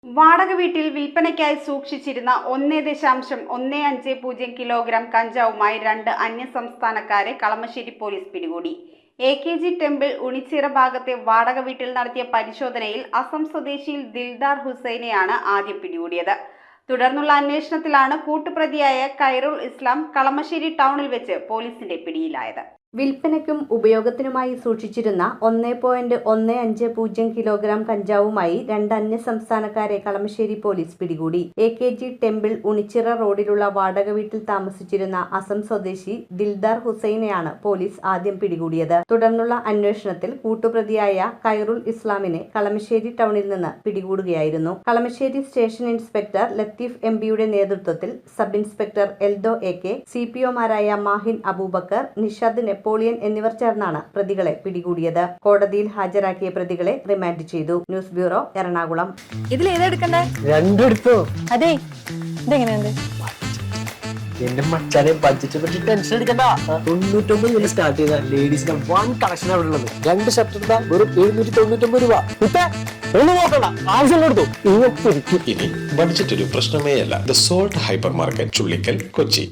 വാടക വീട്ടിൽ വിൽപ്പനയ്ക്കായി സൂക്ഷിച്ചിരുന്ന 1.15 കിലോഗ്രാം കഞ്ചാവുമായി 2 അന്യസംസ്ഥാനക്കാരെ കളമശ്ശേരി പോലീസ് പിടികൂടി. AKG ടെമ്പിൾ ഉണിച്ചിറ ഭാഗത്തെ വാടക വീട്ടിൽ നടത്തിയ പരിശോധനയിൽ അസം സ്വദേശിയിൽ ദിൽദാർ ഹുസൈനെയാണ് ആദ്യം പിടികൂടിയത്. തുടർന്നുള്ള അന്വേഷണത്തിലാണ് കൂട്ടുപ്രതിയായ ഖൈറുൽ ഇസ്ലാം കളമശ്ശേരി ടൗണിൽ വെച്ച് പോലീസിന്റെ പിടിയിലായത്. വിൽപ്പനയ്ക്കും ഉപയോഗത്തിനുമായി സൂക്ഷിച്ചിരുന്ന 1.15 കിലോഗ്രാം കഞ്ചാവുമായി 2 അന്യസംസ്ഥാനക്കാരെ കളമശ്ശേരി പോലീസ് പിടികൂടി. AKG ടെമ്പിൾ ഉണിച്ചിറ റോഡിലുള്ള വാടക വീട്ടിൽ താമസിച്ചിരുന്ന അസം സ്വദേശി ദിൽദാർ ഹുസൈനെയാണ് പോലീസ് ആദ്യം പിടികൂടിയത്. തുടർന്നുള്ള അന്വേഷണത്തിൽ കൂട്ടുപ്രതിയായ ഖൈറുൽ ഇസ്ലാമിനെ കളമശ്ശേരി ടൗണിൽ നിന്ന് പിടികൂടുകയായിരുന്നു. കളമശ്ശേരി സ്റ്റേഷൻ ഇൻസ്പെക്ടർ ലത്തീഫ് MBയുടെ നേതൃത്വത്തിൽ സബ് ഇൻസ്പെക്ടർ എൽദോ AK, CPOമാരായ മാഹിൻ അബൂബക്കർ, നിഷാദ് നെപ്പോളിയൻ എന്നിവർ ചേർന്നാണ് പ്രതികളെ പിടികൂടിയത്. കോടതിയിൽ ഹാജരാക്കിയ പ്രതികളെ റിമാൻഡ് ചെയ്തു. News bureau, Ernakulam. അതെ, ഇതെങ്ങനെയുണ്ട്? എന്റെ മച്ചാനെ ബഡ്ജറ്റ് പറ്റി ടെൻഷൻ എടുക്കണ്ട. 99 സ്റ്റാർട്ട് ചെയ്ത ലേഡീസിന്റെ വൺ കളക്ഷൻ അവിടെ ഉള്ളത്. 2 ഷർട്ട് എടുത്താൽ വെറും 799 രൂപ. ഒന്നും നോക്കണ്ട, ആവശ്യം എടുത്തു. ഇനി ബഡ്ജറ്റ് ഒരു പ്രശ്നമേ അല്ല. The salt hyper market, Chullickal, Kochi.